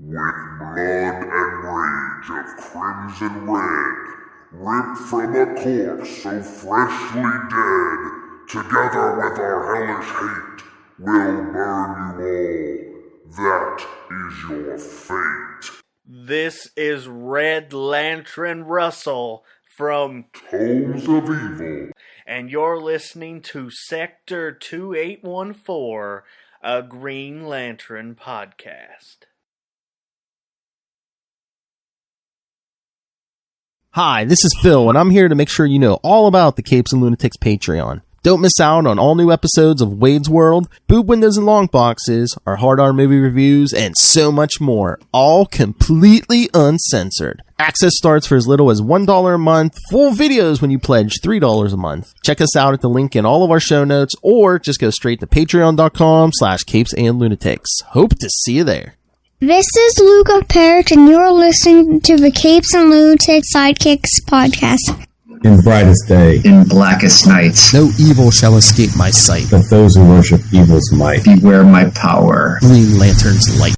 With blood and rage of crimson red, ripped from a corpse so freshly dead, together with our hellish hate, we'll burn you all. That is your fate. This is Red Lantern Russell from Tomes of Evil, and you're listening to Sector 2814, a Green Lantern podcast. Hi, this is Phil, and I'm here to make sure you know all about the Capes and Lunatics Patreon. Don't miss out on all new episodes of Wade's World, Boob Windows and Long Boxes, our Hard R movie reviews, and so much more, all completely uncensored. Access starts for as little as $1 a month, full videos when you pledge $3 a month. Check us out at the link in all of our show notes, or just go straight to patreon.com/capesandlunatics. Hope to see you there. This is Luca Perich, and you're listening to the Capes and Lunatics Sidekicks podcast. In brightest day, in blackest nights, No evil shall escape my sight. but those who worship evil's might. beware my power. Green Lantern's light.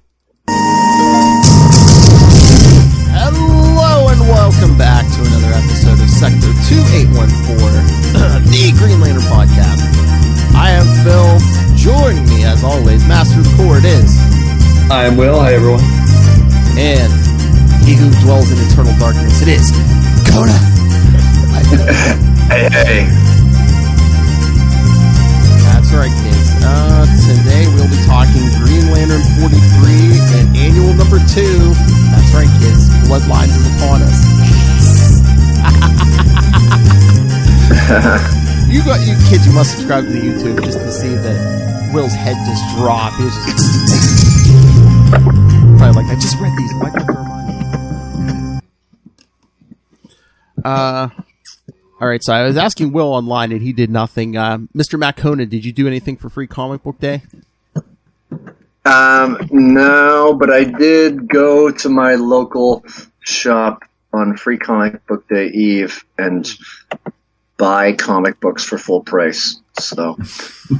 Hello and welcome back to another episode of Sector 2814, the Green Lantern podcast. I am Phil. Joining me, as always, Master of the Chord is... I'm Will. Hi, everyone. And he who dwells in eternal darkness, it is Kona. Hey. That's right, kids. Today we'll be talking Green Lantern 43 and annual number 2. That's right, kids. Bloodlines is upon us. You kids, you must subscribe to the YouTube just to see that Will's head just drop. He was just probably like, I just read these. Why can't I remind me? All right, so I was asking Will online, and he did nothing. Mr. Matt Conan, did you do anything for Free Comic Book Day? No, but I did go to my local shop on Free Comic Book Day Eve and buy comic books for full price. So,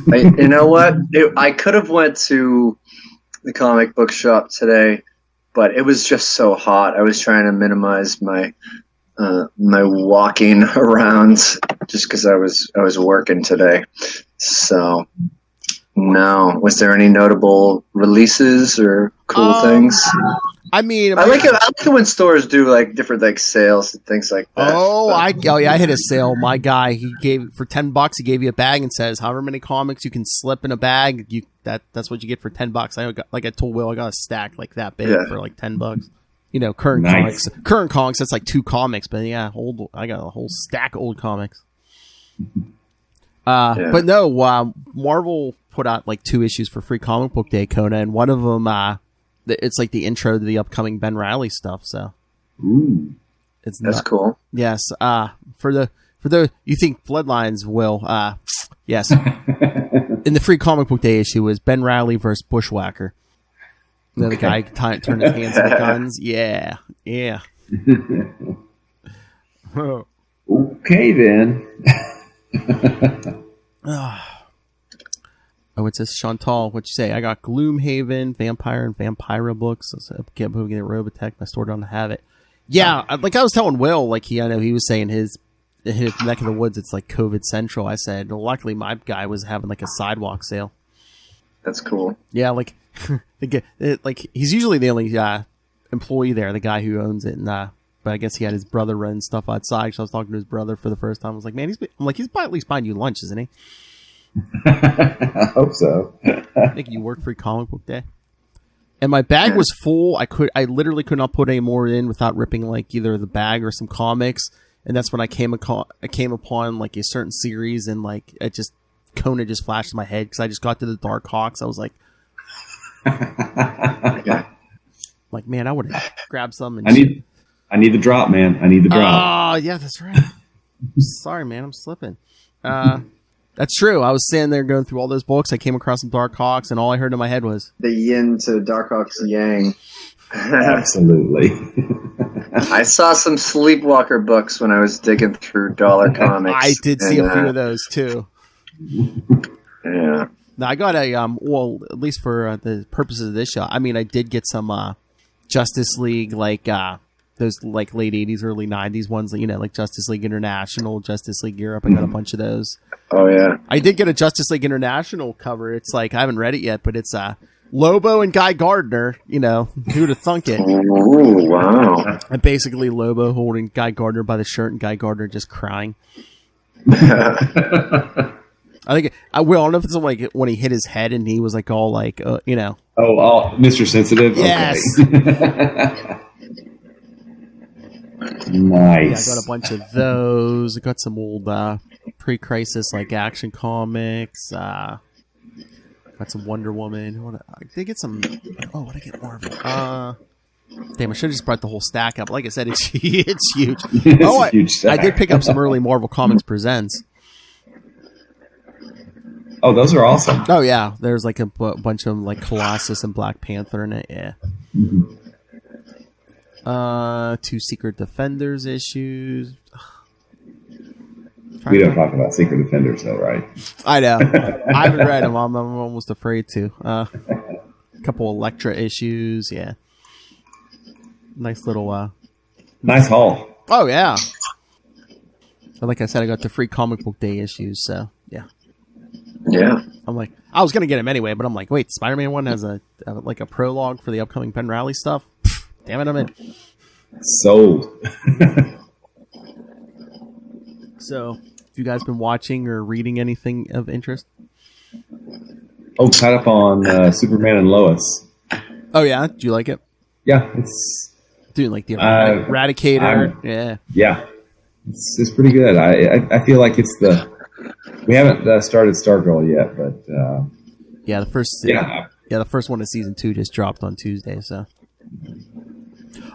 you know what? I could have went to the comic book shop today, but it was just so hot. I was trying to minimize my walking around just because I was working today. So, no. Was there any notable releases or cool things? I mean, I like it when stores do like different like sales and things like that. I hit a sale. My guy, he gave for $10. He gave you a bag and says, however many comics you can slip in a bag, that's what you get for $10. I told Will, I got a stack like that big for like $10. You know, current comics. That's like 2 comics, but yeah, I got a whole stack of old comics. But no, Marvel put out like 2 issues for Free Comic Book Day, Kona, and one of them, it's like the intro to the upcoming Ben Reilly stuff. So, That's cool. Yes. For the you think Bloodlines will? Yes. In the Free Comic Book Day issue was Ben Reilly versus Bushwhacker. Then the guy turned his hands into guns. Yeah. Okay, then. Oh, it says Chantal. What'd you say? I got Gloomhaven, Vampire, and Vampira books. I can't believe it. Robotech. My store don't have it. Yeah, like I was telling Will, like I know he was saying his neck of the woods, it's like COVID central. I said, luckily my guy was having like a sidewalk sale. That's cool. Yeah, like he's usually the only employee there, the guy who owns it, and but I guess he had his brother run stuff outside. So I was talking to his brother for the first time. I was like, man, he's at least buying you lunch, isn't he? I hope so. Making you work Free Comic Book Day. And my bag was full. I literally could not put any more in without ripping like either the bag or some comics. And that's when I came upon like a certain series, and like Conan just flashed in my head because I just got to the Dark Hawks. I was like, like, man, I would have grabbed some. And I need the drop, man. I need the drop. Oh, yeah, that's right. Sorry, man, I'm slipping. That's true. I was sitting there going through all those books. I came across some Dark Hawks, and all I heard in my head was The yin to Dark Hawk's yang. Absolutely. I saw some Sleepwalker books when I was digging through Dollar Comics. I did see a few of those, too. Yeah. Now, I got a, well, at least for the purposes of this show, I mean, I did get some Justice League, like those like late 80s, early 90s ones, you know, like Justice League International, Justice League Europe. I got a bunch of those. Oh, yeah. I did get a Justice League International cover. It's like, I haven't read it yet, but it's Lobo and Guy Gardner, you know, who'd have thunk it? Ooh, wow. And basically Lobo holding Guy Gardner by the shirt and Guy Gardner just crying. I think I don't know if it's like when he hit his head and he was like all like, you know. Oh, Mr. Sensitive? Yes. Okay. Nice. Yeah, I got a bunch of those. I got some old pre-crisis like action comics. Got some Wonder Woman. I did get some. Oh, what did I get? Marvel. Damn, I should have just brought the whole stack up. Like I said, it's it's huge. It's a huge stack. I did pick up some early Marvel Comics Presents. Oh, those are awesome. Oh yeah, there's like a bunch of like Colossus and Black Panther in it. Yeah. Mm-hmm. 2 Secret Defenders issues. We don't talk about Secret Defenders, though, right? I know. I haven't read them. I'm almost afraid to. A couple Elektra issues. Yeah. Nice little. Nice haul. Oh yeah. But like I said, I got the free comic book day issues. So yeah. Yeah. I'm like, I was gonna get them anyway, but I'm like, wait, the Spider-Man one has a prologue for the upcoming Penn Rally stuff. Damn it, I'm in. Sold. So, have you guys been watching or reading anything of interest? Oh, caught up on Superman and Lois. Oh yeah, do you like it? Yeah, it's Doing like the Eradicator. Yeah. Yeah, it's pretty good. I feel like it's we haven't started Stargirl yet, but yeah, the first the first one of season 2 just dropped on Tuesday. So,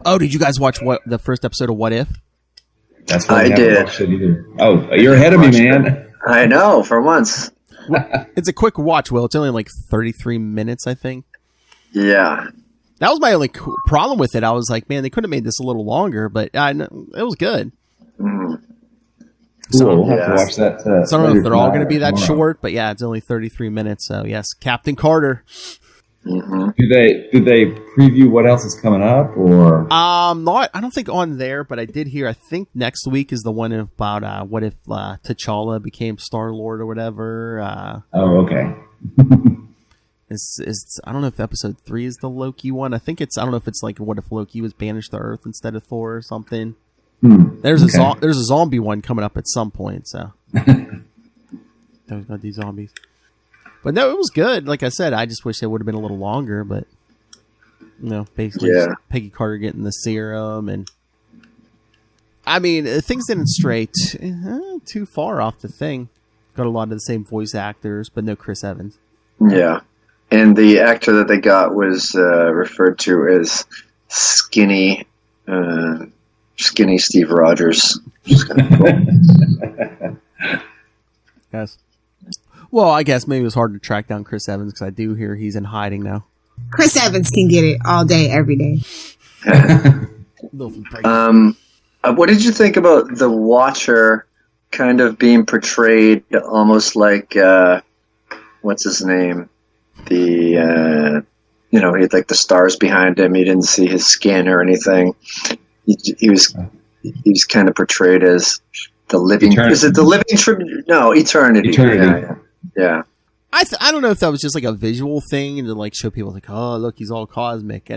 oh, did you guys watch the first episode of What If? That's why I did. Watched it either. Oh, you're ahead of me, man. I know, for once. It's a quick watch. Well, it's only like 33 minutes, I think. Yeah. That was my only problem with it. I was like, man, they could have made this a little longer, but it was good. Mm. Cool. We'll have to watch that. So I don't know if they're all going to be that tomorrow. short, but yeah, it's only 33 minutes. So yes, Captain Carter. Mm-hmm. Do they preview what else is coming up, or Not. I don't think on there, but I did hear. I think next week is the one about what if T'Challa became Star-Lord or whatever. oh, okay. I don't know if episode 3 is the Loki one. I think it's. I don't know if it's like what if Loki was banished to Earth instead of Thor or something. There's a zombie one coming up at some point. So those got these zombies. But no, it was good. Like I said, I just wish it would have been a little longer. But basically, just Peggy Carter getting the serum, and I mean, things didn't stray too far off the thing. Got a lot of the same voice actors, but no Chris Evans. Yeah. And the actor that they got was referred to as skinny Steve Rogers. Which is kind of cool. Yes. Well, I guess maybe it was hard to track down Chris Evans because I do hear he's in hiding now. Chris Evans can get it all day, every day. What did you think about the Watcher kind of being portrayed almost like what's his name? He had like the stars behind him. You didn't see his skin or anything. He was kind of portrayed as the living. Eternity. Is it the living? No, Eternity. Yeah. I don't know if that was just like a visual thing and to like show people like, oh look, he's all cosmic,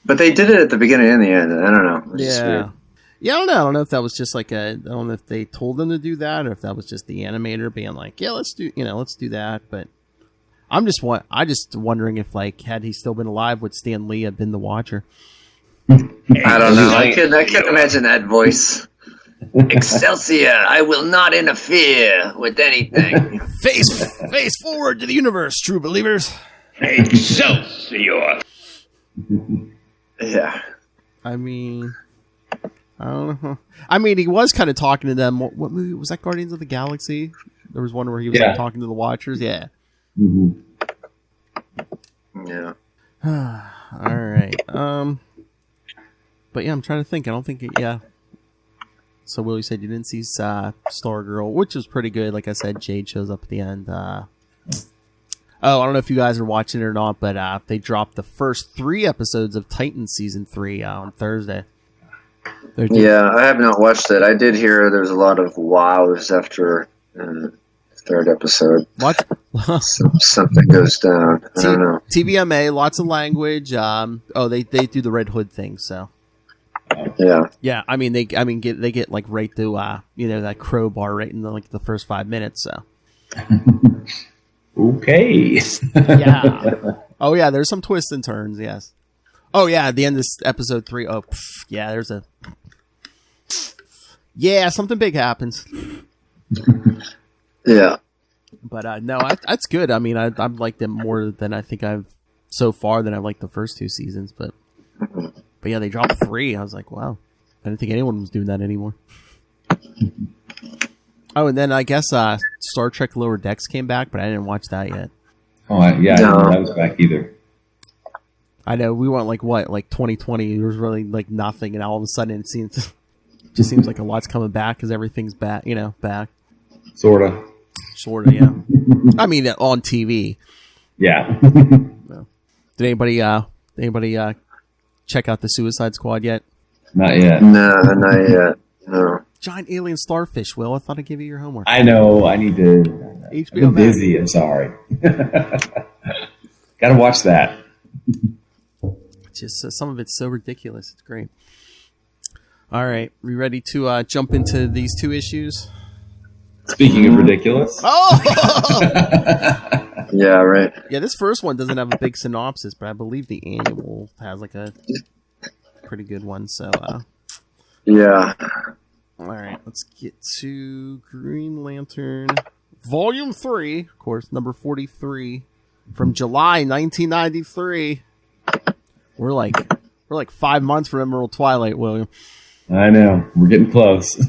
But they did it at the beginning and the end. I don't know. It was just weird. Yeah, I don't know. I don't know if that was just like I don't know if they told them to do that or if that was just the animator being like, yeah, let's do that. But I just wondering if like had he still been alive, would Stan Lee have been the Watcher? I don't know. I can't imagine that voice. Excelsior! I will not interfere with anything. Face forward to the universe, true believers. Excelsior! Yeah. I mean, I don't know. I mean, he was kind of talking to them. What movie was that? Guardians of the Galaxy. There was one where he was like, talking to the Watchers. Yeah. Mm-hmm. Yeah. All right. But yeah, I'm trying to think. I don't think. Yeah. So Will, you said you didn't see Stargirl, which was pretty good. Like I said, Jade shows up at the end. Oh, I don't know if you guys are watching it or not, but they dropped the first 3 episodes of Titan Season 3 on Thursday. Yeah, I have not watched it. I did hear there was a lot of wows after the 3rd episode. What? Something goes down. I don't know. TVMA, lots of language. They do the Red Hood thing, so. Yeah. Yeah, I mean they get like right to that crowbar right in the first 5 minutes, so. Okay. Yeah. Oh yeah, there's some twists and turns, yes. Oh yeah, at the end of this episode 3, yeah, there's a... Yeah, something big happens. Yeah. But no, that's good. I mean, I've liked it more than I think I've liked the first 2 seasons, but yeah, they dropped 3. I was like, wow. I didn't think anyone was doing that anymore. Oh, and then I guess Star Trek Lower Decks came back, but I didn't watch that yet. Oh, yeah, I didn't know that was back either. I know, we went like 2020, there was really like nothing, and all of a sudden it just seems like a lot's coming back because everything's back, back. Sorta, yeah. I mean, on TV. Yeah. No. Did anybody check out the Suicide Squad yet? Not yet. No, not yet. No. Giant alien starfish, Will. I thought I'd give you your homework. I know. I need to. HBO I'm busy. I'm sorry. Gotta watch that. Just some of it's so ridiculous. It's great. All right. We ready to jump into these 2 issues? Speaking of ridiculous. Oh! Yeah, right. Yeah, this first one doesn't have a big synopsis, but I believe the annual has like a pretty good one. So, yeah. All right. Let's get to Green Lantern Volume 3, of course, number 43 from July 1993. We're like 5 months from Emerald Twilight, William. I know. We're getting close.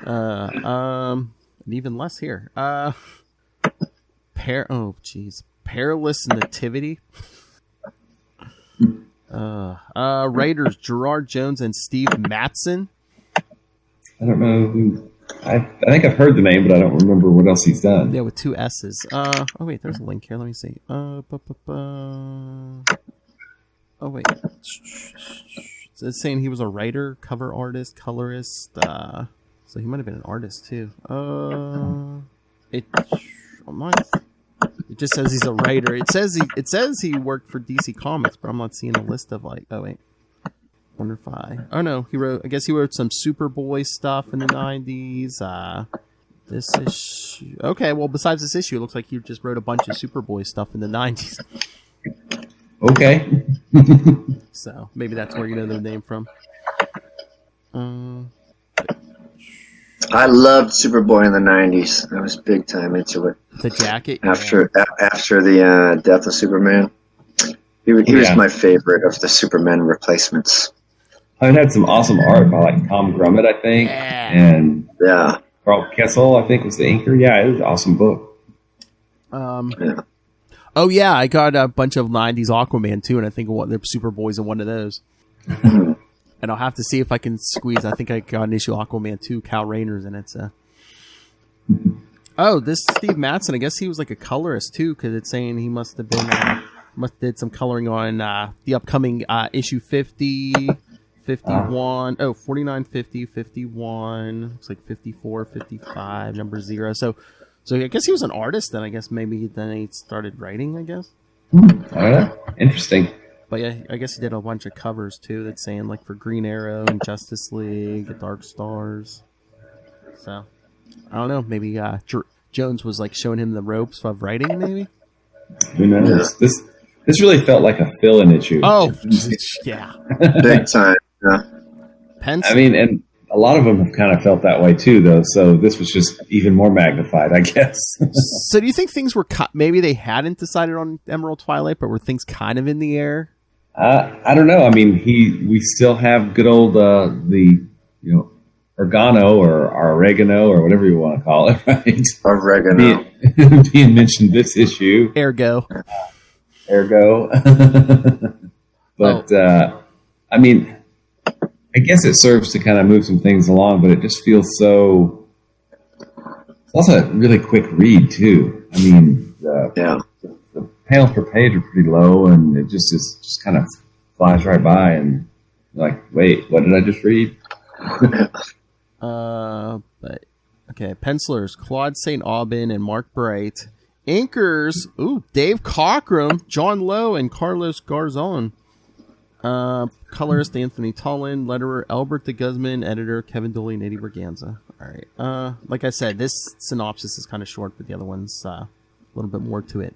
And even less here. Perilous Nativity. Writers Gerard Jones and Steve Mattson. I don't know who. I think I've heard the name, but I don't remember what else he's done. Yeah, with 2 S's. Oh wait, there's a link here. Let me see. Oh wait. It's saying he was a writer, cover artist, colorist. So he might have been an artist too. It just says he's a writer. It says he worked for DC Comics, but I'm not seeing a list of like. Oh wait. Wonder if oh no, I guess he wrote some Superboy stuff in the 90s. This issue. Okay, well, besides this issue, it looks like he just wrote a bunch of Superboy stuff in the 90s. Okay. So maybe that's where you know the name from. I loved Superboy in the 90s. I was big time into it. The jacket? After the death of Superman. He was my favorite of the Superman replacements. It had some awesome art by like Tom Grummett, I think, and Carl Kessel, I think, was the inker. Yeah, it was an awesome book. Yeah. Oh yeah, I got a bunch of 90s Aquaman too, and I think the Superboy's in one of those. And I'll have to see if I can squeeze. I think I got an issue Aquaman 2, Cal Rayner's in it. So. Oh, this Steve Mattson, I guess he was like a colorist too, because it's saying he must have did some coloring on the upcoming issue 50. 51, 49, 50, 51, looks like 54, 55, number 0. So I guess he was an artist, then I guess maybe then he started writing, I guess. Interesting. But yeah, I guess he did a bunch of covers too that's saying like for Green Arrow and Justice League, Dark Stars. So, I don't know, maybe Jones was like showing him the ropes of writing, maybe? Who knows? Yeah. This really felt like a fill-in issue. Oh, yeah. Big time. Yeah. Pencil. I mean, and a lot of them have kind of felt that way too, though. So this was just even more magnified, I guess. So do you think things were maybe they hadn't decided on Emerald Twilight, but were things kind of in the air? I don't know. I mean, we still have good old oregano or oregano or whatever you want to call it, right? Oregano being mentioned this issue. Ergo. But I mean, I guess it serves to kind of move some things along, but it just feels so. It's also a really quick read too. I mean, the panels per page are pretty low, and it just kind of flies right by, and you're like, wait, what did I just read? But okay, pencilers Claude St. Aubin and Mark Bright. Inkers, Dave Cockrum, John Lowe, and Carlos Garzon. Colorist Anthony Tollin, letterer Albert de Guzman, editor Kevin Dooley and Eddie Berganza. All right. Like I said, this synopsis is kind of short, but the other one's a little bit more to it.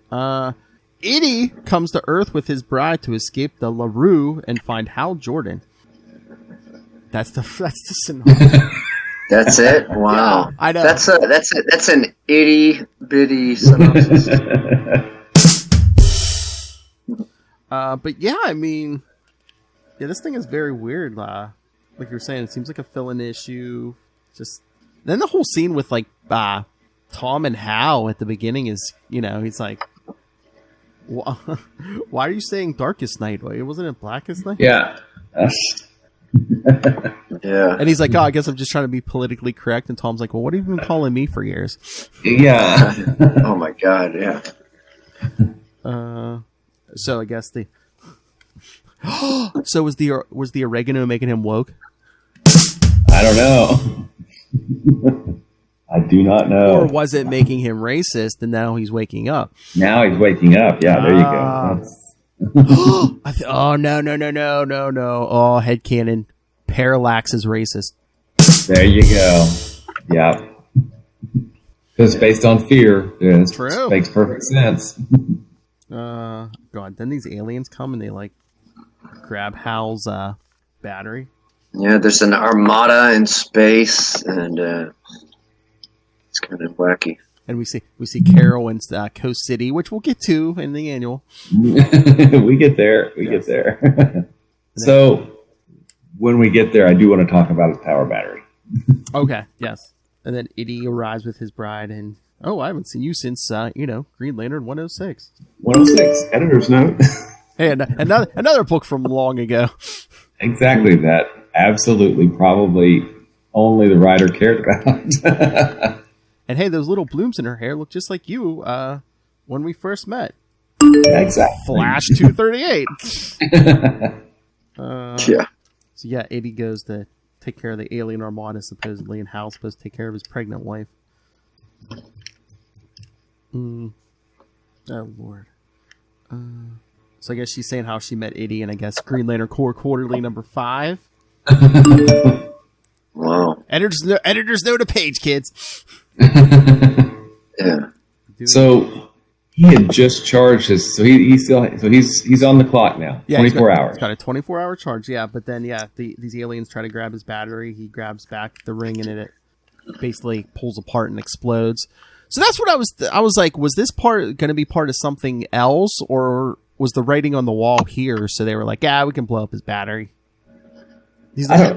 Itty comes to Earth with his bride to escape the LaRue and find Hal Jordan. That's the synopsis. That's it. Wow. I know. That's an itty bitty synopsis. But yeah, I mean, this thing is very weird. Like you were saying, it seems like a fill-in issue. Just then the whole scene with like Tom and Hal at the beginning is, he's like, why are you saying Darkest Night? Wasn't it Blackest Night? Yeah. Yeah. And he's like, I guess I'm just trying to be politically correct. And Tom's like, well, what have you been calling me for years? Yeah. Oh my God. Yeah. So I guess so was the oregano making him woke? I don't know. I do not know. Or was it making him racist and now he's waking up? Now he's waking up. Yeah, there you go. Oh, no. Oh, headcanon. Parallax is racist. There you go. Yeah. Because it's based on fear. Yeah, it's true. Makes perfect sense. God, then these aliens come and they like grab Hal's battery. Yeah, there's an armada in space, and it's kind of wacky. And we see Carol in Coast City, which we'll get to in the annual. We get there. We get there. So when we get there, I do want to talk about his power battery. Okay. Yes. And then Itty arrives with his bride, and I haven't seen you since Green Lantern 106. 106 editor's note. Hey, another book from long ago. Exactly that. Absolutely, probably only the writer cared about. And hey, those little blooms in her hair look just like you when we first met. Exactly. Flash 238. Yeah. So yeah, Itty goes to take care of the alien armada supposedly, and Hal's supposed to take care of his pregnant wife. Oh Lord. So I guess she's saying how she met Itty, and I guess Green Lantern Corps Quarterly number 5. Wow. Editors know the page, kids. Yeah. So he had just charged his. So he's on the clock now. Yeah, 24 hours. He's got a 24-hour charge. Yeah, but then these aliens try to grab his battery. He grabs back the ring, and it basically pulls apart and explodes. So that's what I was like. Was this part going to be part of something else, or was the writing on the wall here? So they were like, we can blow up his battery. He's not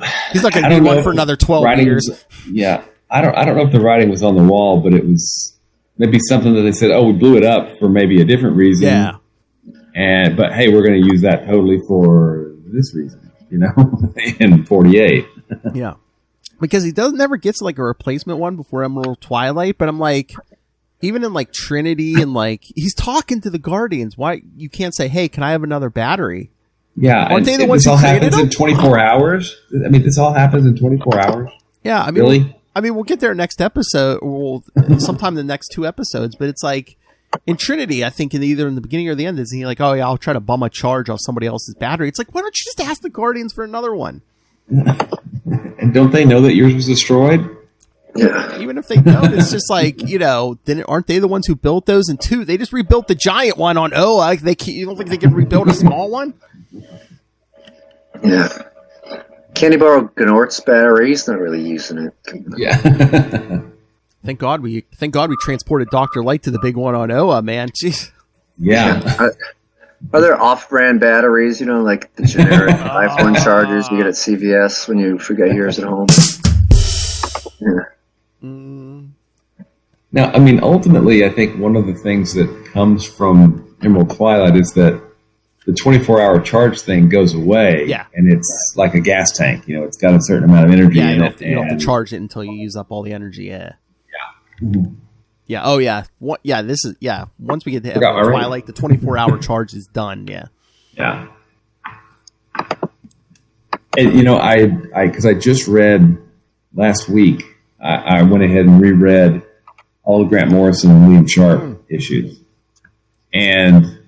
going to be one for another 12 years. Yeah. I don't know if the writing was on the wall, but it was maybe something that they said, we blew it up for maybe a different reason. Yeah. But hey, we're going to use that totally for this reason, in 48. Yeah. Because he never gets like a replacement one before Emerald Twilight, but I'm like, even in like Trinity and like, he's talking to the Guardians. Why you can't say, hey, can I have another battery? Yeah. Aren't they the ones who created happens them? in 24 hours? I mean, this all happens in 24 hours? Yeah. I mean, really? We'll get there next episode, or sometime in the next 2 episodes, but it's like, in Trinity, I think either in the beginning or the end, is he like, I'll try to bum a charge off somebody else's battery. It's like, why don't you just ask the Guardians for another one? And don't they know that yours was destroyed? Yeah. Even if they don't, it's just like, then aren't they the ones who built those? And 2, they just rebuilt the giant one on Oa. You don't think they can rebuild a small one? Yeah. Can he borrow Gnort's battery? He's not really using it. Yeah. Thank God we transported Dr. Light to the big one on Oa, man. Jeez. Yeah. Are there off-brand batteries, like the generic iPhone chargers you get at CVS when you forget yours at home? Yeah. Now, I mean, ultimately, I think one of the things that comes from Emerald Twilight is that the 24-hour charge thing goes away, and it's like a gas tank. It's got a certain amount of energy in it. You don't have to charge it until you use up all the energy. Yeah. Mm-hmm. Yeah. Oh, yeah. This is once we get to Twilight, the 24-hour charge is done. Yeah. Yeah. And because I just read last week, I went ahead and reread all the Grant Morrison and William Sharp issues, and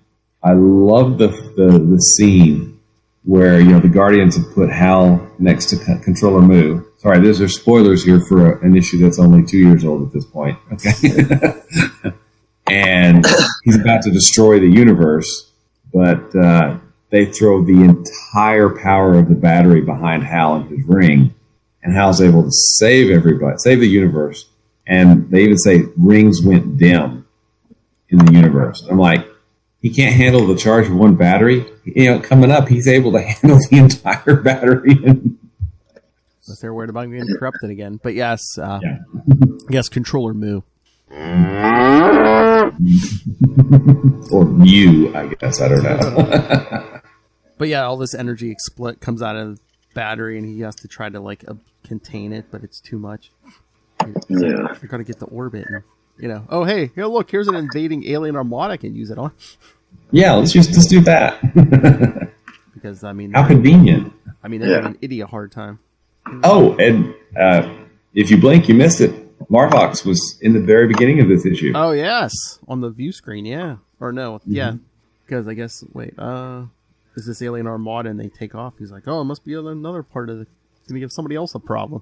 I love the scene where the Guardians have put Hal next to Controller Mu. Sorry, those are spoilers here for an issue that's only 2 years old at this point. Okay, and he's about to destroy the universe, but they throw the entire power of the battery behind Hal and his ring, and Hal's able to save everybody, save the universe. And they even say rings went dim in the universe. I'm like, he can't handle the charge of one battery. Coming up, he's able to handle the entire battery. Unless they're worried about getting corrupted again. But yes, yes, Controller Mu. Or Mew, I guess. I don't know. But yeah, all this energy comes out of the battery, and he has to try to contain it, but it's too much. You're gonna get the orbit, and oh hey, look, here's an invading alien armada I can use it on. Yeah, let's do that. Because how convenient. They're giving Itty a hard time. Oh, and if you blink, you missed it. Marvox was in the very beginning of this issue. Oh yes, on the view screen, yeah, or no, yeah, because I guess is this alien armada, and they take off. He's like, oh, it must be another part of gonna give somebody else a problem.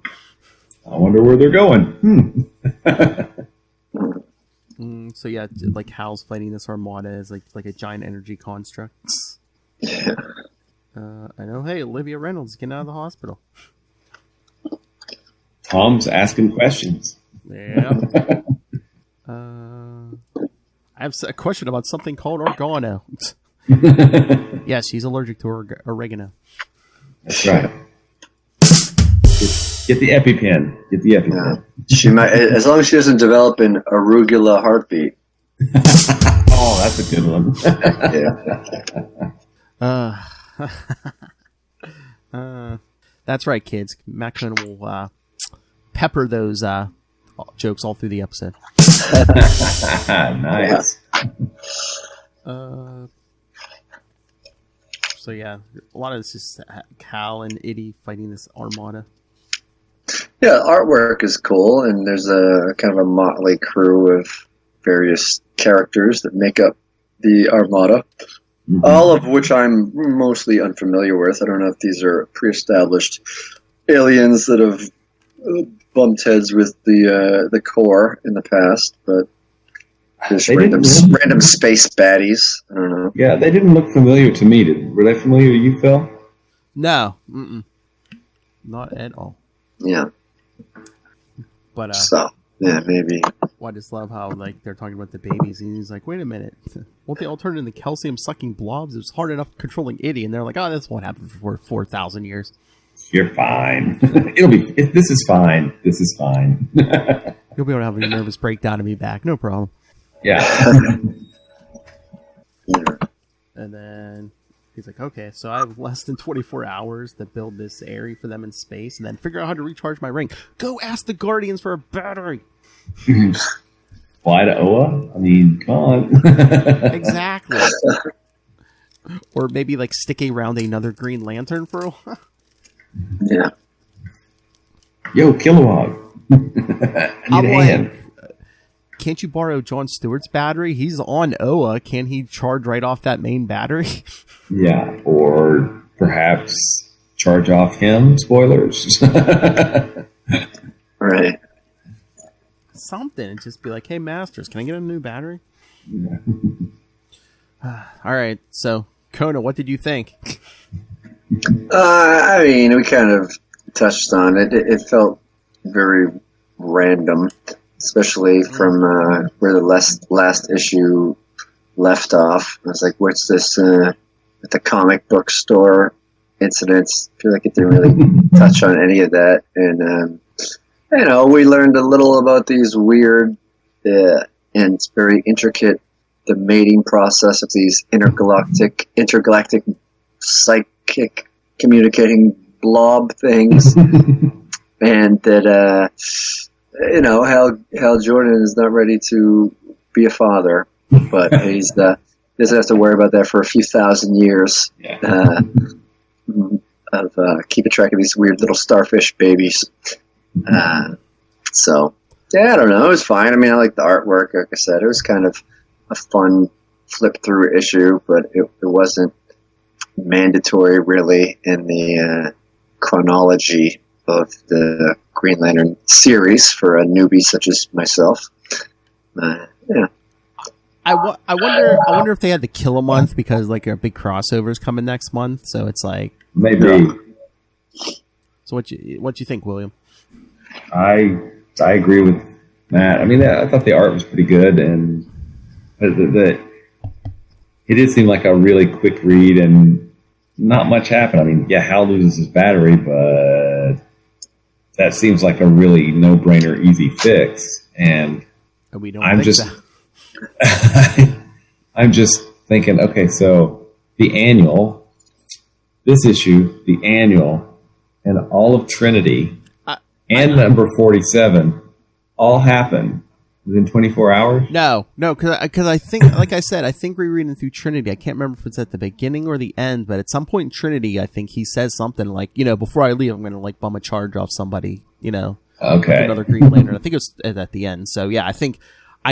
I wonder where they're going. So yeah, Hal's fighting this armada as like a giant energy construct. Yeah. I know. Hey, Olivia Reynolds, getting out of the hospital. Tom's asking questions. Yeah. I have a question about something called oregano. Yeah, she's allergic to oregano. That's right. Get the EpiPen. Yeah. She might, as long as she doesn't develop an arugula heartbeat. Oh, that's a good one. That's right, kids. Macklin will pepper those jokes all through the episode. Nice. So yeah, a lot of this is Cal and Itty fighting this armada. Yeah, artwork is cool, and there's a kind of a motley crew of various characters that make up the armada, all of which I'm mostly unfamiliar with. I don't know if these are pre-established aliens that have bumped heads with the Corps in the past, but just random space baddies. I don't know. Yeah, they didn't look familiar to me. Were they familiar to you, Phil? No, not at all. Yeah. But so yeah, maybe. Well, I just love how they're talking about the babies, and he's like, "Wait a minute, won't they all turn into calcium-sucking blobs? It was hard enough controlling Itty," and they're like, "Oh, this won't happen for 4,000 years." You're fine. This is fine. This is fine. You'll be able to have a nervous breakdown and be back, no problem. Yeah. And then he's like, okay, so I have less than 24 hours to build this area for them in space and then figure out how to recharge my ring. Go ask the Guardians for a battery. Fly to Oa? I mean, come on. Exactly. Or maybe stick around another Green Lantern for a while. Yeah. Yo, Kilowog. I need a hand. Can't you borrow Jon Stewart's battery? He's on Oa. Can he charge right off that main battery? Yeah, or perhaps charge off him. Spoilers. Right. Something. And just be like, hey, Masters, can I get a new battery? Yeah. All right. So, Kona, what did you think? I mean, we kind of touched on it. It felt very random, especially from where the last issue left off. I was like, what's this at the comic book store incidents? I feel like it didn't really touch on any of that. And, we learned a little about these weird and very intricate, the mating process of these intergalactic psychic communicating blob things. And that Hal Jordan is not ready to be a father, but he doesn't have to worry about that for a few thousand years. Yeah. Of keeping track of these weird little starfish babies. So, yeah, I don't know. It was fine. I mean, I like the artwork. Like I said, it was kind of a fun flip-through issue, but it wasn't mandatory, really, in the chronology of the Green Lantern series for a newbie such as myself. Yeah. I wonder if they had to kill a month because like a big crossover is coming next month, so it's like maybe. So what you think, William? I agree with Matt. I mean, I thought the art was pretty good, and it did seem like a really quick read, and not much happened. I mean, yeah, Hal loses his battery, but that seems like a really no-brainer, easy fix. And we don't. I'm just, I'm just thinking. Okay, so the annual, this issue, the annual, and all of Trinity. And number 47 all happen within 24 hours? No, because I think, like I said, I think rereading through Trinity, I can't remember if it's at the beginning or the end, but at some point in Trinity, I think he says something like, before I leave, I'm going to like bum a charge off somebody, Okay. Like another Green Lantern. I think it was at the end. So yeah, I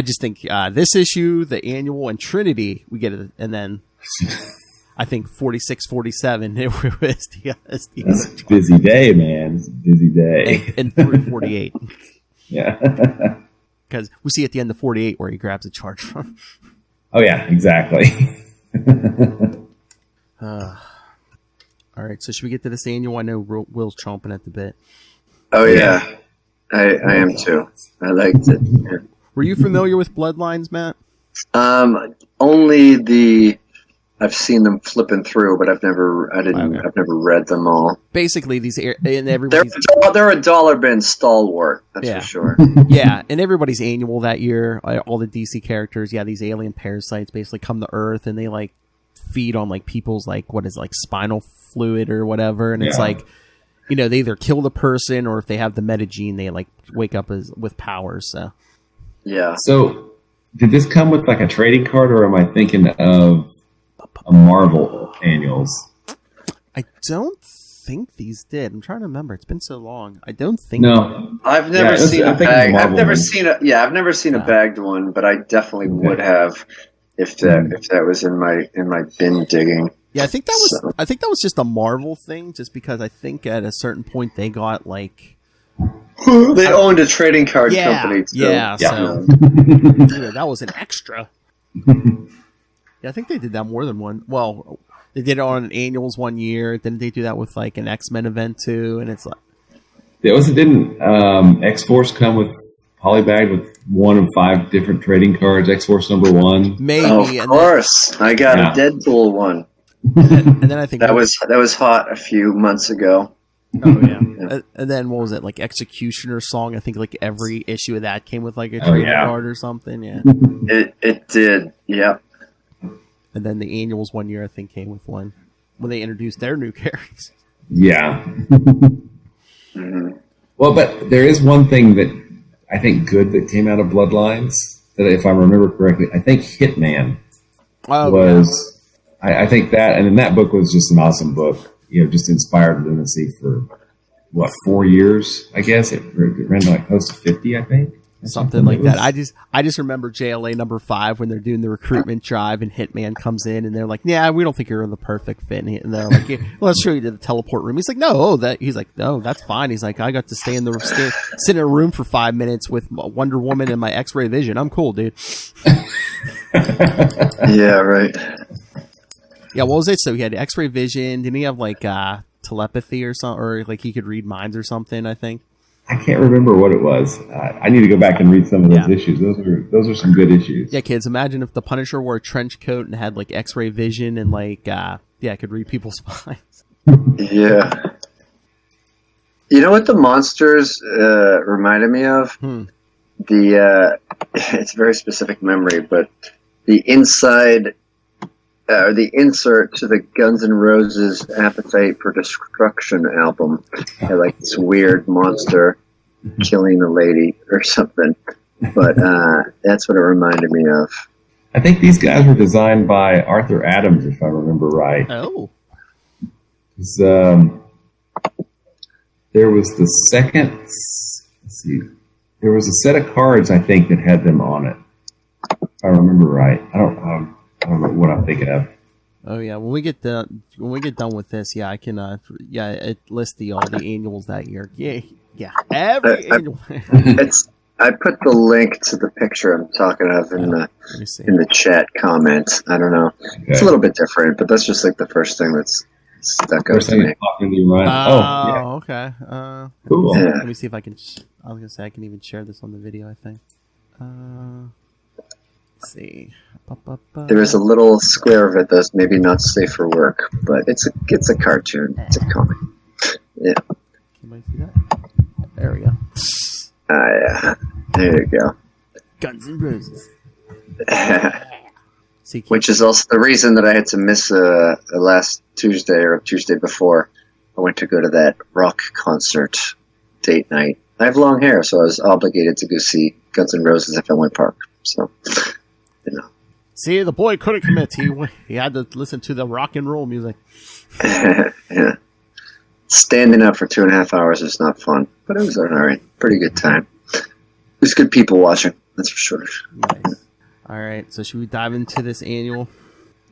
just think this issue, the annual, and Trinity, we get it, and then I think 46, 47, it was the That's a busy day, man. It's a busy day. And through 48. Yeah. Because we see at the end of 48 where he grabs a charge from. Oh, yeah, exactly. All right, so should we get to this annual? I know Will's chomping at the bit. Oh, yeah. I am too. I liked it. Yeah. Were you familiar with Bloodlines, Matt? Only I've seen them flipping through, but I've never read them all. Basically, they're a dollar bin stalwart, that's for sure. Yeah, and everybody's annual that year. All the DC characters, these alien parasites basically come to Earth and they like feed on like people's like spinal fluid or whatever, and it's like they either kill the person or if they have the metagene, they like wake up with powers. So yeah. So did this come with like a trading card, or am I thinking of a Marvel annuals? I don't think these did. I'm trying to remember. It's been so long. I don't think. No, I've never seen a bag. I've never seen a bagged one, but I definitely would have if that was in my bin digging. Yeah, I think that was just a Marvel thing. Just because I think at a certain point they got like they owned a trading card company. Too. Yeah, so that was an extra. Yeah, I think they did that more than one. Well, they did it on annuals one year. Didn't they do that with like an X-Men event too? And it's like, didn't X-Force come with polybagged with one of 5 different trading cards? X-Force number 1, maybe. Of course, I got a Deadpool one. And then I think that was hot a few months ago. Oh yeah. And then what was it, like Executioner Song? I think like every issue of that came with like a trading card or something. Yeah, it did. Yeah. And then the annuals one year I think came with one when they introduced their new characters. Yeah. Well, but there is one thing that I think good that came out of Bloodlines that, if I remember correctly, I think Hitman was. Yeah. I think that, and then that book was just an awesome book. Just inspired lunacy for 4 years, I guess. It ran like close to 50, I think. Something like that. I just remember JLA number 5 when they're doing the recruitment drive and Hitman comes in and they're like, "Yeah, we don't think you're the perfect fit." And they're like, "Let's show you to the teleport room." He's like, "No, that's fine." He's like, "I got to sit in a room for 5 minutes with Wonder Woman and my X-ray vision. I'm cool, dude." Yeah, right. Yeah, what was it? So he had X-ray vision. Didn't he have like telepathy or something, or like he could read minds or something? I think. I can't remember what it was. I need to go back and read some of those issues. Those are some good issues. Yeah, kids, imagine if the Punisher wore a trench coat and had like X-ray vision and like could read people's minds. Yeah. You know what the monsters reminded me of? It's a very specific memory, but the inside. The insert to the Guns N' Roses Appetite for Destruction album. Had like this weird monster killing a lady or something. But that's what it reminded me of. I think these guys were designed by Arthur Adams, if I remember right. Oh. There was the second. Let's see. There was a set of cards, I think, that had them on it. If I remember right. I don't know what I'm thinking of. Oh yeah, when we get done with this, I can it lists all the annuals that year. Yeah, every annual. I put the link to the picture I'm talking of in the chat comments. I don't know. Okay. It's a little bit different, but that's just like the first thing that's stuck out to me. Oh, okay. Cool. Yeah. Let me see if I can. I was gonna say I can even share this on the video. I think. Let's see. There is a little square of it that's maybe not safe for work, but it's a cartoon. It's a comic. Yeah. Can I see that? There we go. Yeah. There you go. Guns N' Roses. Which is also the reason that I had to miss last Tuesday or Tuesday before. I went to go to that rock concert date night. I have long hair, so I was obligated to go see Guns N' Roses at Fenway Park. So, See, the boy couldn't commit. He had to listen to the rock and roll music. Yeah. Standing up for 2.5 hours is not fun, but it was all right. Pretty good time. There's good people watching, that's for sure. Nice. All right, so should we dive into this annual?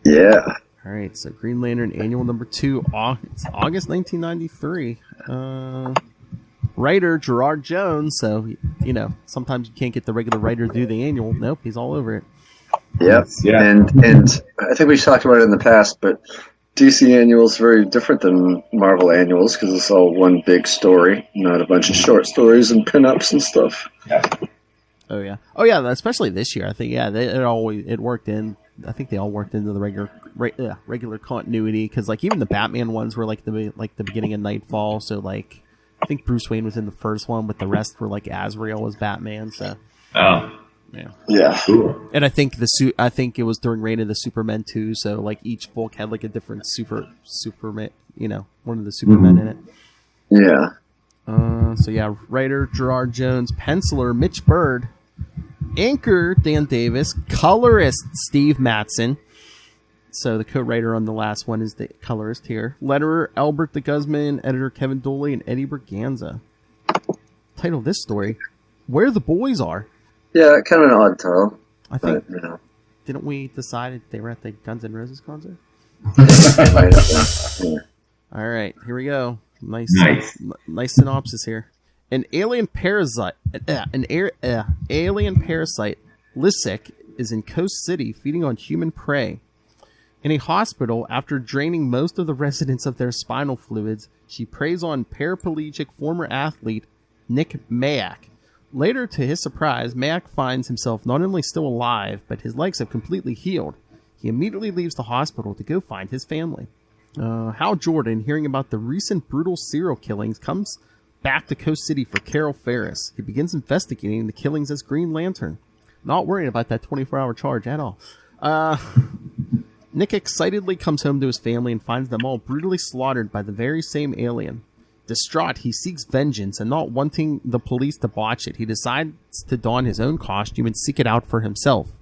Yeah. All right, so Green Lantern Annual number 2, it's August 1993. Writer Gerard Jones, so, sometimes you can't get the regular writer to do the annual. Nope, he's all over it. Yep. Yeah. And I think we've talked about it in the past, but DC annual is very different than Marvel annuals because it's all one big story, not a bunch of short stories and pinups and stuff. Yeah. Oh yeah, especially this year. I think it worked in. I think they all worked into the regular continuity because like even the Batman ones were like the beginning of Nightfall. So like I think Bruce Wayne was in the first one, but the rest were like Azrael was Batman. So. Oh. Yeah. Cool. And I think I think it was during Reign of the Supermen too. So like each book had like a different Superman, one of the Supermen in it. Yeah. So yeah, writer Gerard Jones, penciler Mitch Bird, inker Dan Davis, colorist Steve Matson. So the co-writer on the last one is the colorist here. Letterer Albert de Guzman, editor Kevin Dooley, and Eddie Berganza. Title of this story: Where the Boys Are. Yeah, kind of an odd title. I think. Didn't we decide they were at the Guns N' Roses concert? Yeah. All right, here we go. Nice synopsis here. An alien parasite, Lissik, is in Coast City feeding on human prey. In a hospital, after draining most of the residents of their spinal fluids, she preys on paraplegic former athlete Nick Mayak. Later, to his surprise, Mayak finds himself not only still alive, but his legs have completely healed. He immediately leaves the hospital to go find his family. Hal Jordan, hearing about the recent brutal serial killings, comes back to Coast City for Carol Ferris. He begins investigating the killings as Green Lantern. Not worrying about that 24-hour charge at all. Nick excitedly comes home to his family and finds them all brutally slaughtered by the very same alien. Distraught, he seeks vengeance, and not wanting the police to botch it, he decides to don his own costume and seek it out for himself.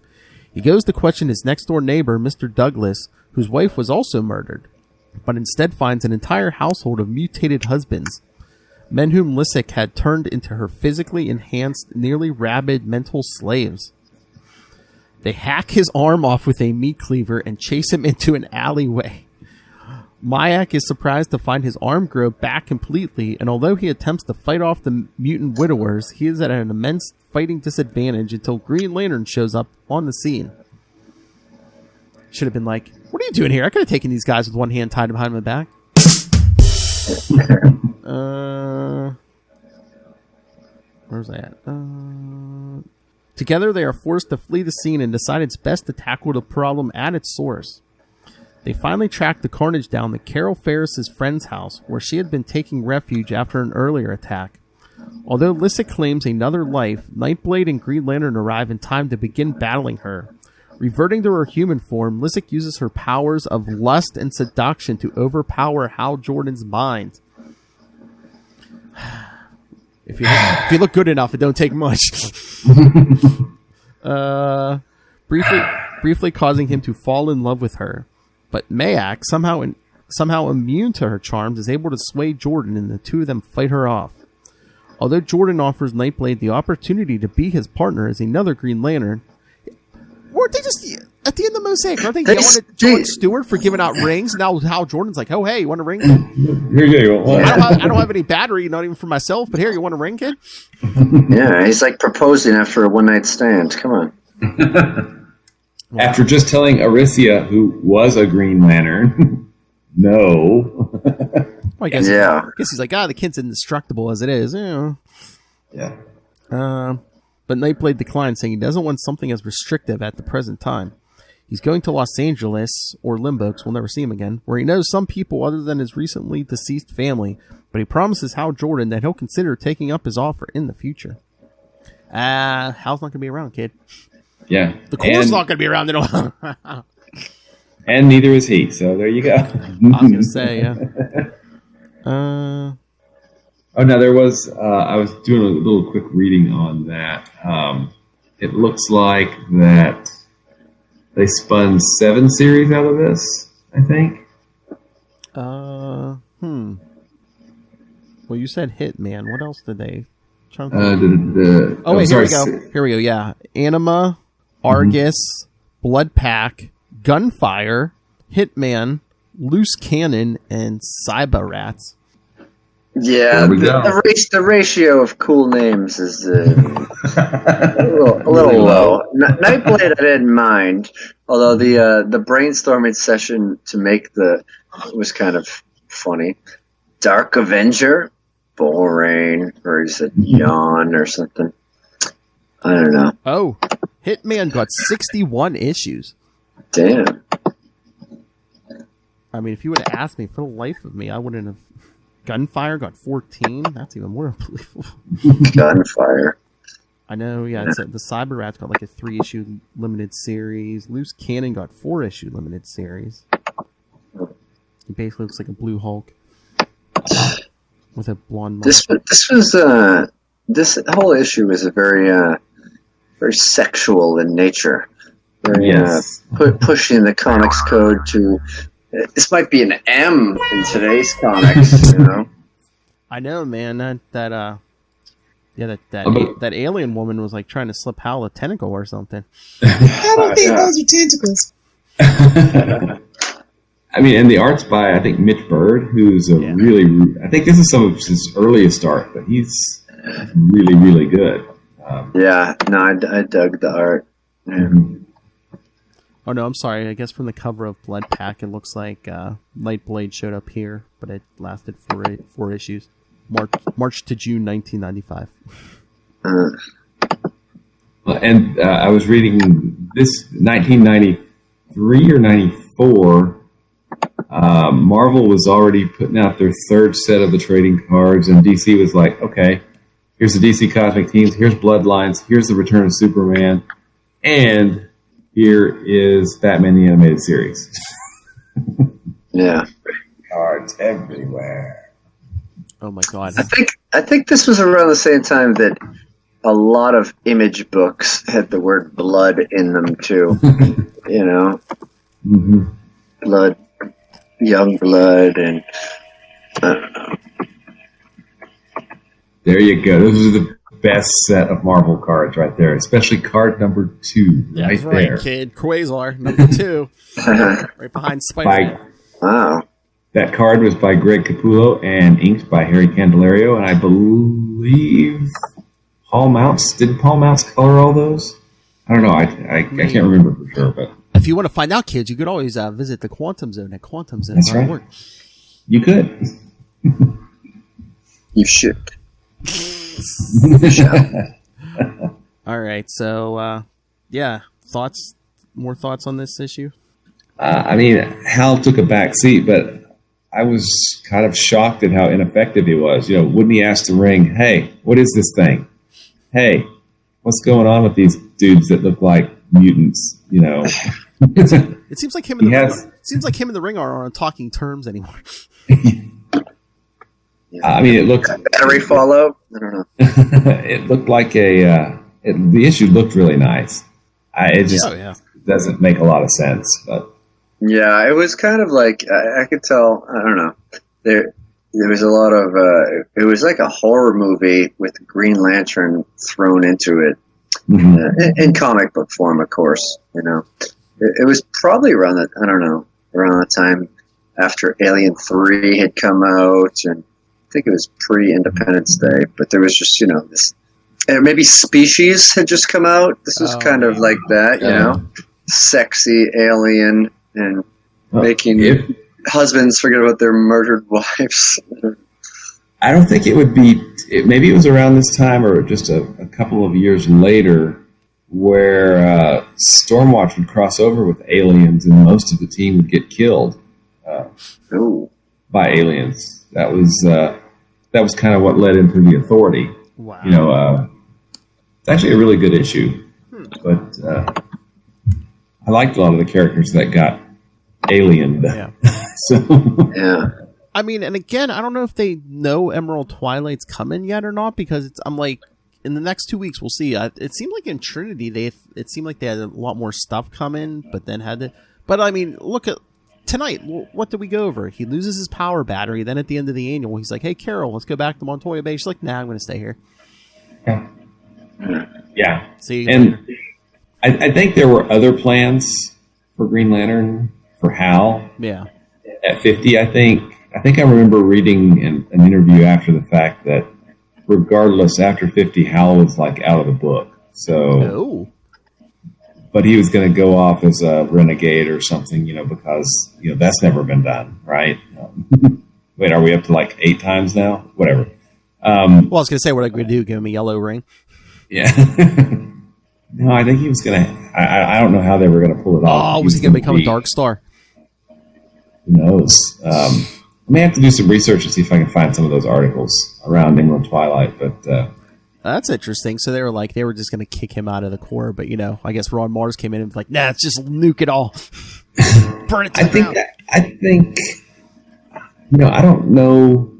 He goes to question his next-door neighbor, Mr. Douglas, whose wife was also murdered, but instead finds an entire household of mutated husbands, men whom Lissik had turned into her physically enhanced, nearly rabid mental slaves. They hack his arm off with a meat cleaver and chase him into an alleyway. Mayak is surprised to find his arm grow back completely, and although he attempts to fight off the mutant widowers, he is at an immense fighting disadvantage until Green Lantern shows up on the scene. Should have been like, what are you doing here? I could have taken these guys with one hand tied behind my back. Where's that? Together they are forced to flee the scene and decide it's best to tackle the problem at its source. They finally track the carnage down to Carol Ferris's friend's house, where she had been taking refuge after an earlier attack. Although Lissik claims another life, Nightblade and Green Lantern arrive in time to begin battling her. Reverting to her human form, Lissik uses her powers of lust and seduction to overpower Hal Jordan's mind. If you look good enough, it don't take much. Briefly causing him to fall in love with her, but Mayak, somehow immune to her charms, is able to sway Jordan, and the two of them fight her off. Although Jordan offers Nightblade the opportunity to be his partner as another Green Lantern, weren't they just at the end of Mosaic? Aren't they yelling at George Stewart for giving out rings? Now Hal Jordan's like, "Oh, hey, you want a ring? Here you go. I don't have any battery, not even for myself, but here, you want a ring, kid?" Yeah, he's like proposing after a one-night stand. Come on. After just telling Aricia, who was a Green Lantern, no. Well, I guess he's like, the kid's indestructible as it is. Yeah. But Nightblade declines, saying he doesn't want something as restrictive at the present time. He's going to Los Angeles, or Limbo, because we'll never see him again, where he knows some people other than his recently deceased family, but he promises Hal Jordan that he'll consider taking up his offer in the future. Hal's not going to be around, kid. Yeah. The Corps not going to be around at all. And neither is he, so there you go. I was going to say, yeah. Oh, no, there was, I was doing a little quick reading on that. It looks like that they spun 7 series out of this, I think. Well, you said Hitman. What else did they? Here we go. Yeah. Anima, Argus, Blood Pack, Gunfire, Hitman, Loose Cannon, and Cyber Rats. Yeah, the ratio of cool names is a little low. Nightblade I didn't mind, although the brainstorming session to make was kind of funny. Dark Avenger, boring, or is it yawn or something? I don't know. Oh, Hitman got 61 issues. Damn. I mean, if you would have asked me, for the life of me, I wouldn't have. Gunfire got 14. That's even more unbelievable. Gunfire. I know, yeah. The Cyber Rats got like a 3-issue limited series. Loose Cannon got 4-issue limited series. He basically looks like a blue Hulk with a blonde. This whole issue is a very sexual in nature. Very, pushing the comics code to. This might be an M in today's comics, you know. I know, man. That alien woman was like trying to slip Hal a tentacle or something. I don't think those are tentacles. I mean, and the art's by, I think, Mitch Bird, who's really, I think this is some of his earliest art, but he's really, really good. I dug the art. Yeah. Mm-hmm. Oh, no, I'm sorry. I guess from the cover of Blood Pack, it looks like Nightblade showed up here, but it lasted 4 issues. March to June 1995. And I was reading this 1993 or 94. Marvel was already putting out their 3rd set of the trading cards, and DC was like, okay, here's the DC Cosmic Teams, here's Bloodlines, here's the Return of Superman, and here is Batman the Animated Series. Yeah. Cards everywhere. Oh my god. I think this was around the same time that a lot of Image books had the word blood in them too. You know? Mm-hmm. Blood, young blood, and I don't know. There you go. Those are the best set of Marvel cards right there, especially card number 2. Yeah, right that's there. Kid. Quasar, number 2. Right behind Spider-Man. Wow. That card was by Greg Capullo and inked by Harry Candelario, and I believe Paul Mounts. Did Paul Mounts color all those? I don't know. I can't remember for sure. But if you want to find out, kids, you could always visit the Quantum Zone at quantumzone.org. That's right. You could. You should. All right, so more thoughts on this issue? I mean, Hal took a back seat, but I was kind of shocked at how ineffective he was. You know, wouldn't he ask the Ring, "Hey, what is this thing? Hey, what's going on with these dudes that look like mutants?" You know, it seems like him and the Ring aren't on talking terms anymore. I mean, it looked battery fallout. I don't know. it looked like the issue looked really nice. It just doesn't make a lot of sense, but yeah, it was kind of like I could tell. I don't know. There was a lot of. It was like a horror movie with Green Lantern thrown into it, in comic book form, of course. You know, it was probably around the time after Alien 3 had come out, and I think it was pre-Independence Day. But there was just this. Maybe Species had just come out. This was kind of like that, you know, sexy alien and making husbands forget about their murdered wives. I don't think it would be. Maybe it was around this time, or just a couple of years later, where Stormwatch would cross over with aliens, and most of the team would get killed by aliens. That was kind of what led into the Authority. Wow. You know, it's actually a really good issue, but I liked a lot of the characters that got aliened. Yeah. I mean, and again, I don't know if they know Emerald Twilight's coming yet or not, because I'm like, in the next 2 weeks, we'll see. It seemed like in Trinity, it seemed like they had a lot more stuff coming, but then had to. But I mean, look at tonight. What did we go over? He loses his power battery. Then at the end of the annual, he's like, "Hey, Carol, let's go back to Montoya Bay." She's like, "Nah, I'm going to stay here." Yeah. See, and I think there were other plans for Green Lantern for Hal. Yeah. At 50, I think I remember reading an interview after the fact that regardless, after 50, Hal was like out of the book. So, but he was going to go off as a renegade or something, because that's never been done, right? Wait, are we up to like 8 times now? Whatever. Well, I was going to say, what are they going to do? Give him a yellow ring? Yeah. No, I think he was going to. I don't know how they were going to pull it off. Oh, was he going to become a Dark Star? Who knows? I may have to do some research to see if I can find some of those articles around Emerald Twilight, but that's interesting. So they were just going to kick him out of the Corps, but I guess Ron Mars came in and was like, "Nah, it's just nuke it all, burn it to the ground." I think I don't know.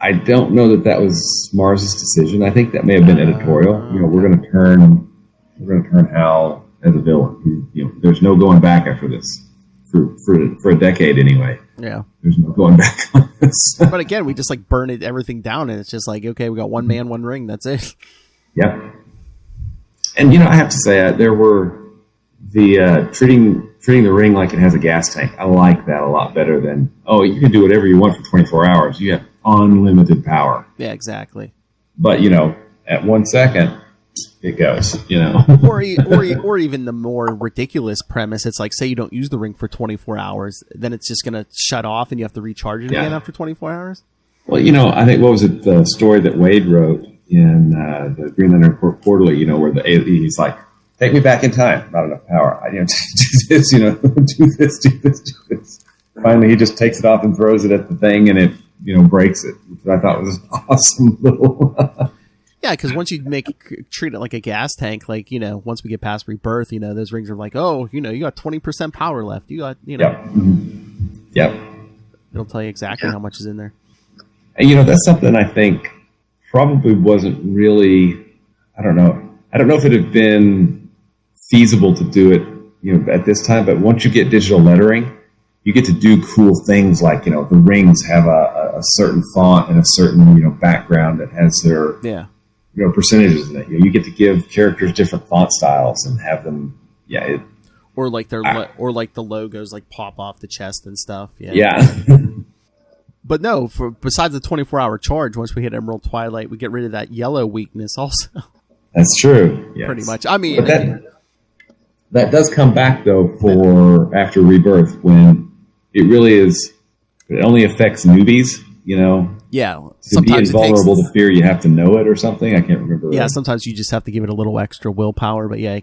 I don't know that was Mars's decision. I think that may have been editorial. We're going to turn Hal as a villain. There's no going back after this. For a decade anyway. Yeah. There's no going back on this. But again, we just burn everything down, and it's just like, okay, we got one man, one ring. That's it. Yep. And I have to say, there were the treating the ring like it has a gas tank. I like that a lot better than you can do whatever you want for 24 hours. You have unlimited power. Yeah, exactly. But at 1 second, it goes, or even the more ridiculous premise. It's like, say you don't use the ring for 24 hours, then it's just going to shut off and you have to recharge it again after 24 hours. Well, I think, what was it, the story that Wade wrote in the Green Lantern Quarterly, where he's like, take me back in time, not enough power. Do this, do this. Finally, he just takes it off and throws it at the thing, and it, breaks it, which I thought was an awesome little... Yeah, because once you treat it like a gas tank, once we get past rebirth, those rings are like, you got 20% power left. You got, Yep. Mm-hmm. Yep. It'll tell you exactly how much is in there. And, that's something I think probably wasn't really, I don't know if it had been feasible to do it, at this time, but once you get digital lettering, you get to do cool things like, the rings have a certain font and a certain, background that has their... Yeah. Percentages in it. You get to give characters different font styles and have them, or like the logos pop off the chest and stuff. Yeah. But no, besides the 24-hour charge, once we hit Emerald Twilight, we get rid of that yellow weakness also. That's true. Yes. Pretty much. I mean, that does come back though for after Rebirth, when it really is. It only affects newbies. Yeah. To be invulnerable to fear, you have to know it or something. I can't remember. Yeah, sometimes you just have to give it a little extra willpower. But yeah,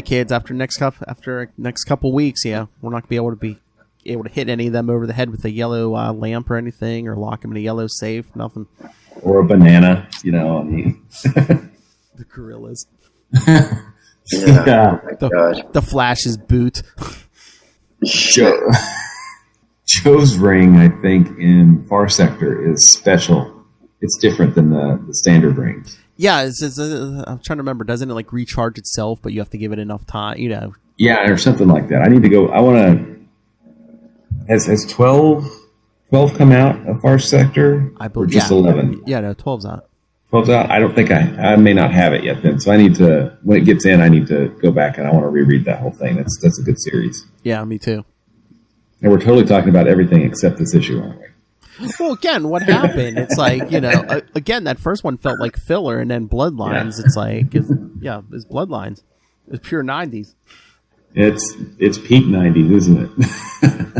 kids. After next couple weeks, we're not gonna be able to hit any of them over the head with a yellow lamp or anything, or lock them in a yellow safe. Nothing. Or a banana. The gorillas. Yeah. The Flash's boot. Joe's ring, I think, in Far Sector is special. It's different than the standard rings. Yeah, I'm trying to remember. Doesn't it like recharge itself, but you have to give it enough time, you know? Yeah, or something like that. I need to go. I want to. Has 12 come out of Far Sector? I believe, or just 11? Yeah, no, 12's out. 12's out? I don't think I may not have it yet then. So I need to, when it gets in, I need to go back and I want to reread that whole thing. That's a good series. Yeah, me too. And we're totally talking about everything except this issue, aren't we? Well, again, what happened? It's like, you know, again, that first one felt like filler, and then Bloodlines, it's like, it's Bloodlines. It's pure 90s. It's peak 90s, isn't it?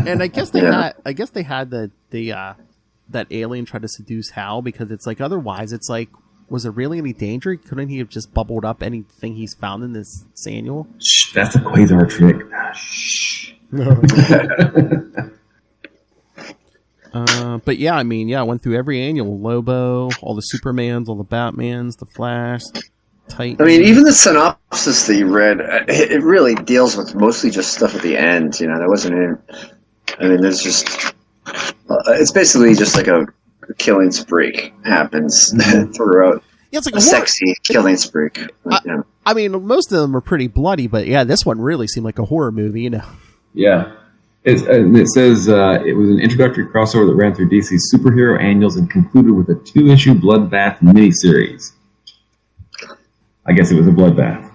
And I guess they had that alien try to seduce Hal, because it's like, otherwise it's like, was there really any danger? Couldn't he have just bubbled up anything he's found in this annual? Shh, that's a Quasar trick. Shh. But yeah, I mean, I went through every annual. Lobo, all the Supermans, all the Batmans, the Flash, Titan. I mean, even the synopsis that you read, it really deals with mostly just stuff at the end. You know, there wasn't any... I mean, there's just... it's basically just like a killing spree happens throughout. Yeah, it's like a sexy killing spree. I mean, most of them are pretty bloody, but yeah, this one really seemed like a horror movie, you know? Yeah. It says it was an introductory crossover that ran through DC's superhero annuals and concluded with a 2-issue Bloodbath miniseries. I guess it was a bloodbath.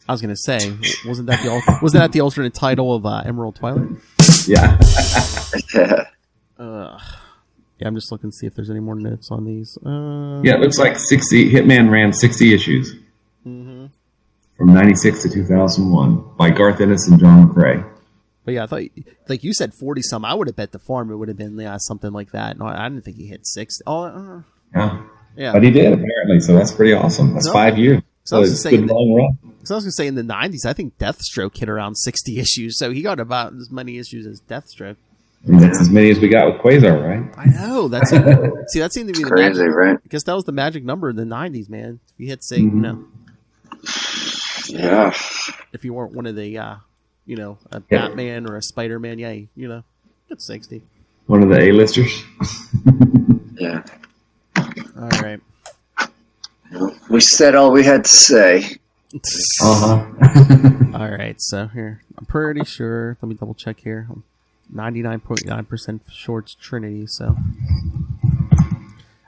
I was going to say, wasn't that the alternate title of Emerald Twilight? Yeah. Yeah, I'm just looking to see if there's any more notes on these. Yeah, it looks like 60. Hitman ran 60 issues. Mm-hmm. From 96 to 2001 by Garth Ennis and John McCrae. But yeah, I thought, like you said, 40-some. I would have bet the farm it would have been something like that. No, I didn't think he hit 60. Yeah. But he did, apparently, so that's pretty awesome. That's 5 years. So it's a good long run. So I was going to say, in the 90s, I think Deathstroke hit around 60 issues, so he got about as many issues as Deathstroke. I mean, that's as many as we got with Quasar, right? I know. That seemed to be crazy, magic, right? I guess that was the magic number in the 90s, man. If you hit, say, you know. Yeah. If you weren't one of the, a Batman or a Spider-Man, get 60. One of the A-listers? Yeah. All right. We said all we had to say. Uh-huh. All right, so here. I'm pretty sure. Let me double check here. 99.9% sure it's Trinity, so.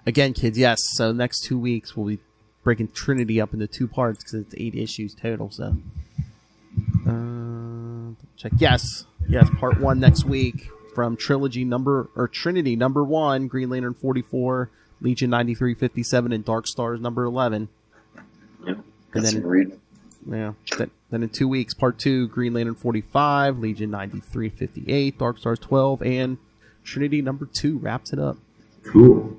Again, kids, yes. So next 2 weeks, we'll be breaking Trinity up into 2 parts because it's 8 issues total, so. Check. Yes, part 1 next week from Trinity number 1, Green Lantern 44, Legion 9357, and Dark Stars number 11. Yep. And then in 2 weeks, part 2, Green Lantern 45, Legion 9358, Dark Stars 12, and Trinity number 2 wraps it up. Cool.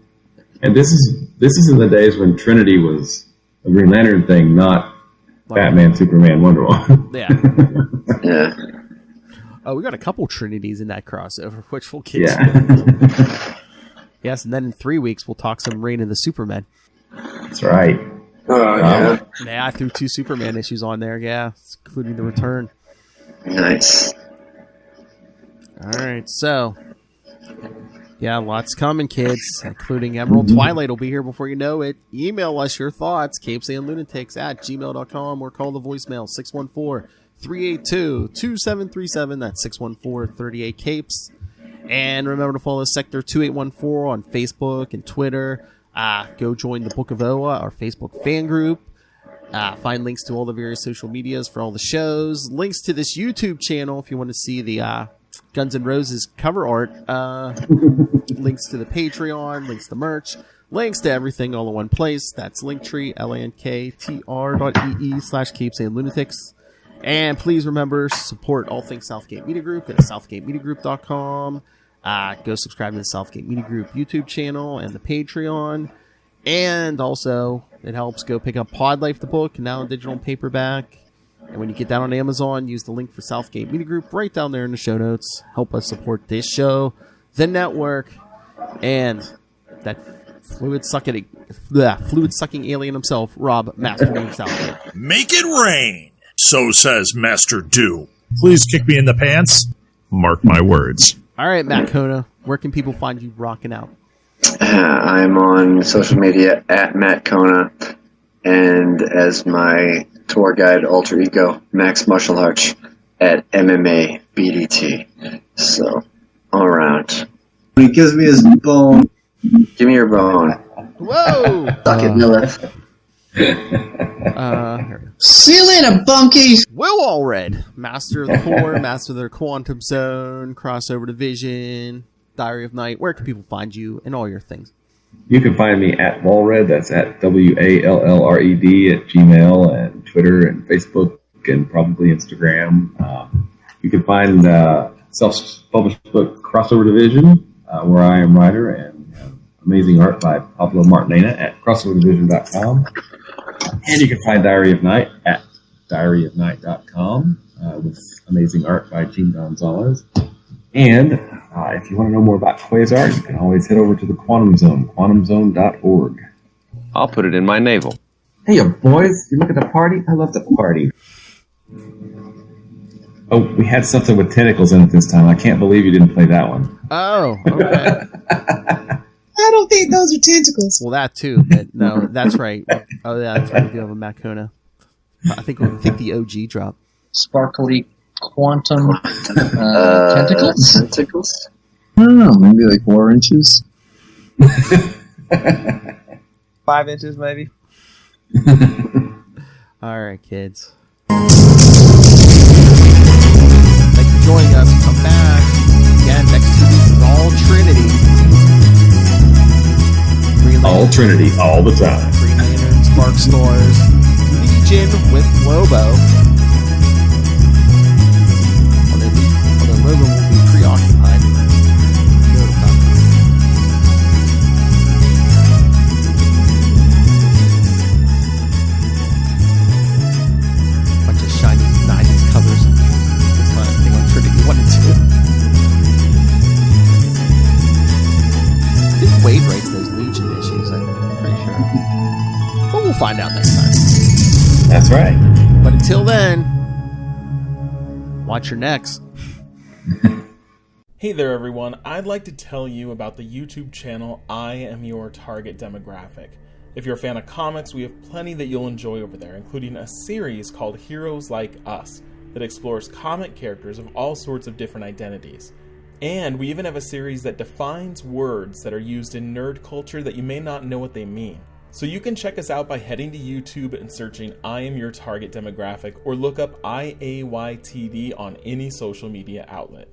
And this is in the days when Trinity was a Green Lantern thing, not Batman, Superman, Wonder Woman. Yeah. Yeah. Oh, we got a couple Trinities in that crossover, which we'll get to. Yeah. Yes, and then in 3 weeks, we'll talk some Reign of the Supermen. That's right. Yeah. Yeah, I threw 2 Superman issues on there, including the return. Nice. All right, so... Yeah, lots coming, kids, including Emerald Twilight will be here before you know it. Email us your thoughts, capesandlunatics@gmail.com, or call the voicemail, 614-382-2737. That's 614-38-CAPES. And remember to follow Sector 2814 on Facebook and Twitter. Go join the Book of Oa, our Facebook fan group. Find links to all the various social medias for all the shows. Links to this YouTube channel if you want to see the... Guns N' Roses cover art, links to the Patreon, links to merch, links to everything all in one place. That's Linktree, linktr.ee/capesandlunatics. And please remember, support all things Southgate Media Group at southgatemediagroup.com. Go subscribe to the Southgate Media Group YouTube channel and the Patreon. And also, it helps go pick up Pod Life the book, now in digital and paperback. And when you get that on Amazon, use the link for Southgate Media Group right down there in the show notes. Help us support this show, the network, and that fluid-sucking alien himself, Rob Master Southgate. Make it rain, so says Master Doom. Please kick me in the pants. Mark my words. All right, Matt Kona, where can people find you rocking out? I'm on social media at Matt Kona, and as my tour guide alter ego, Max Martial Arts at MMA BDT. So, all around. He gives me his bone. Give me your bone. Whoa! Suck it, Lilith. See you later, bunkies. Will Allred, Master of the Core, Master of the Quantum Zone, Crossover Division, Diary of Night. Where can people find you and all your things? You can find me at Wallred. That's at WALLRED at Gmail and Twitter and Facebook and probably Instagram. You can find self-published book Crossover Division, where I am writer, and amazing art by Pablo Martinena at crossoverdivsion.com. And you can find Diary of Night at diaryofnight.com with amazing art by Gene Gonzalez. And if you want to know more about Quasar, you can always head over to the Quantum Zone, quantumzone.org. I'll put it in my navel. Hey, boys, you look at the party? I love the party. Oh, we had something with tentacles in it this time. I can't believe you didn't play that one. Oh, okay. I don't think those are tentacles. Well, that too, but no, that's right. Oh, yeah, that's right. We do have a Matt Kona. I think the OG drop. Sparkly quantum tentacles? Tentacles? I don't know, maybe like 4 inches? 5 inches, maybe? All right, kids. Thanks for joining us. Come back again next week. All Trinity. All Trinity, all the time. Green Lantern, Spark Stores, Legion with Lobo. Although Lobo will be preoccupied. Bunch of shiny 90s covers. That's my thing on Trinity 1 and 2. Did Wade write those Legion issues? I'm pretty sure. But we'll find out next time. That's right. But until then, watch your necks. Hey there everyone, I'd like to tell you about the YouTube channel I Am Your Target Demographic. If you're a fan of comics, we have plenty that you'll enjoy over there, including a series called Heroes Like Us that explores comic characters of all sorts of different identities. And we even have a series that defines words that are used in nerd culture that you may not know what they mean. So you can check us out by heading to YouTube and searching I Am Your Target Demographic, or look up IAYTD on any social media outlet.